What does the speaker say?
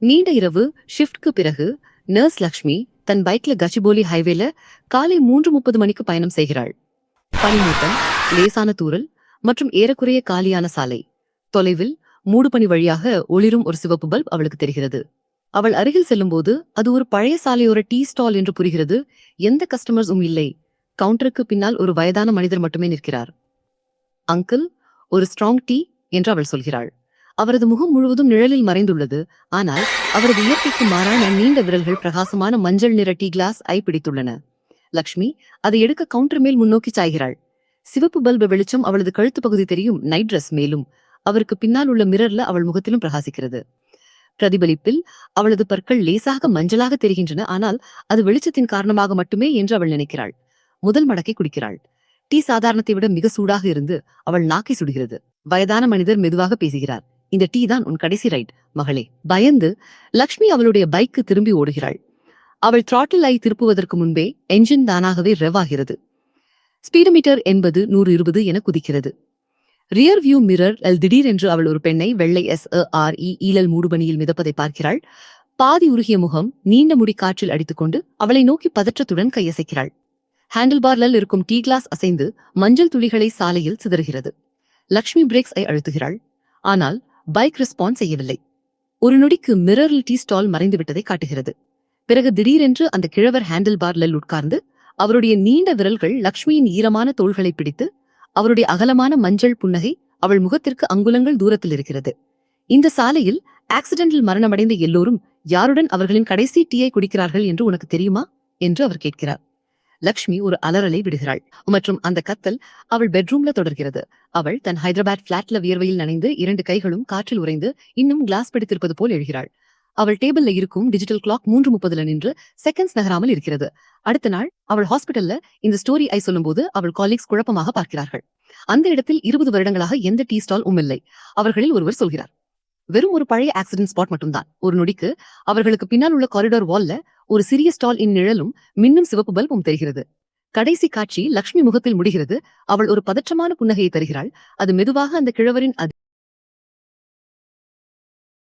நீண்ட இரவு ஷிஃப்ட்க்கு பிறகு நர்ஸ் லக்ஷ்மி தன் பைக்ல கச்சிபோலி ஹைவேல காலை 3:30 மணிக்கு பயணம் செய்கிறாள். பனிமூட்டம், லேசான தூறல் மற்றும் ஏறக்குறைய காலியான சாலை. தொலைவில் மூடுபனி வழியாக ஒளிரும் ஒரு சிவப்பு பல்ப் அவளுக்கு தெரிகிறது. அவள் அருகில் செல்லும்போது அது ஒரு பழைய சாலையோர டீ ஸ்டால் என்று புரிகிறது. எந்த கஸ்டமர்ஸும் இல்லை. கவுண்டருக்கு பின்னால் ஒரு வயதான மனிதர் மட்டுமே நிற்கிறார். அங்கிள், ஒரு ஸ்ட்ராங் டீ என்று அவள் சொல்கிறாள். அவரது முகம் முழுவதும் நிழலில் மறைந்துள்ளது. ஆனால் அவரது இயற்கைக்கு மாறான நீண்ட விரல்கள் பிரகாசமான மஞ்சள் நிற டீ கிளாஸ் ஐ பிடித்துள்ளன. லக்ஷ்மி அதை எடுக்க கவுண்டர் மேல் முன்னோக்கி சாய்கிறாள். சிவப்பு பல்பு வெளிச்சம் அவளது கழுத்து பகுதி தெரியும். நைட் ட்ரெஸ் மேலும் அவருக்கு பின்னால் உள்ள மிரர்ல அவள் முகத்திலும் பிரகாசிக்கிறது. பிரதிபலிப்பில் அவளது பற்கள் லேசாக மஞ்சளாக தெரிகின்றன. ஆனால் அது வெளிச்சத்தின் காரணமாக மட்டுமே என்று அவள் நினைக்கிறாள். முதல் மடக்கை குடிக்கிறாள். டீ சாதாரணத்தை விட மிக சூடாக இருந்து அவள் நாக்கை சுடுகிறது. வயதான மனிதர் மெதுவாக பேசுகிறார். இந்த டீ தான் உன் கடைசி ரைட் மகளே. பயந்து லக்ஷ்மி அவளுடைய பைக்கு திரும்பி ஓடுகிறாள். அவள் த்ராட்டில் ஐ திருப்புவதற்கு முன்பே என்ஜின் தானாகவே ரெவ் ஆகிறது. ஸ்பீடோமீட்டர் 80-120 என குதிக்கிறது. ரியர் வியூ மிரர் திடீரென்று அவள் ஒரு பெண்ணை வெள்ளை SERE ஈழல் மூடுபனியில் மிதப்பதை பார்க்கிறாள். பாதி உருகிய முகம், நீண்ட முடி காற்றில் அடித்துக்கொண்டு அவளை நோக்கி பதற்றத்துடன் கையசைக்கிறாள். ஹேண்டில் பார்லில் இருக்கும் டீ கிளாஸ் அசைந்து மஞ்சள் துளிகளை சாலையில் சிதறுகிறது. லக்ஷ்மி பிரேக்ஸ் ஐ அழுத்துகிறாள். ஆனால் பைக் ரெஸ்பான்ஸ் செய்யவில்லை. ஒரு நொடிக்கு மிரரில் டீ ஸ்டால் மறைந்துவிட்டதை காட்டுகிறது. பிறகு திடீரென்று அந்த கிழவர் ஹேண்டில் பார்லில் உட்கார்ந்து அவருடைய நீண்ட விரல்கள் லக்ஷ்மியின் ஈரமான தோள்களை பிடித்து அவருடைய அகலமான மஞ்சள் புன்னகை அவள் முகத்திற்கு அங்குலங்கள் தூரத்தில் இருக்கிறது. இந்த சாலையில் ஆக்சிடென்டில் மரணமடைந்த எல்லோரும் யாருடன் அவர்களின் கடைசி டீயை குடிக்கிறார்கள் என்று உனக்கு தெரியுமா என்று அவர் கேட்கிறார். லக்ஷ்மி ஒரு அலறலை விடுகிறாள் மற்றும் அந்த கத்தல் அவள் பெட்ரூம்ல தொடர்கிறது. அவள் தன் ஹைதராபாத் பிளாட்ல வியர்வையில் நனைந்து 2 கைகளும் காற்றில் உறைந்து இன்னும் கிளாஸ் பிடித்திருப்பது போல் எழுகிறாள். அவள் டேபிள்ல இருக்கும் டிஜிட்டல் கிளாக் 3:30 நின்று செகண்ட்ஸ் நகராமல் இருக்கிறது. அடுத்த நாள் அவள் ஹாஸ்பிட்டல்ல இந்த ஸ்டோரி ஐ சொல்லும்போது அவள் காலீக்ஸ் குழப்பமாக பார்க்கிறார்கள். அந்த இடத்தில் 20 வருடங்களாக எந்த டீ ஸ்டால் இல்லை. அவர்களில் ஒருவர் சொல்கிறார், வெறும் ஒரு பழைய ஆக்சிடென்ட் ஸ்பாட் மட்டும்தான். ஒரு நொடிக்கு அவர்களுக்கு பின்னால் உள்ள காரிடார் வால்ல ஒரு சிறிய ஸ்டால் இன் நிழலும் மின்னும் சிவப்பு பல்பும் தெரிகிறது. கடைசி காட்சி லக்ஷ்மி முகத்தில் முடிகிறது. அவள் ஒரு பதற்றமான புன்னகையை தருகிறாள். அது மெதுவாக அந்த கிழவரின்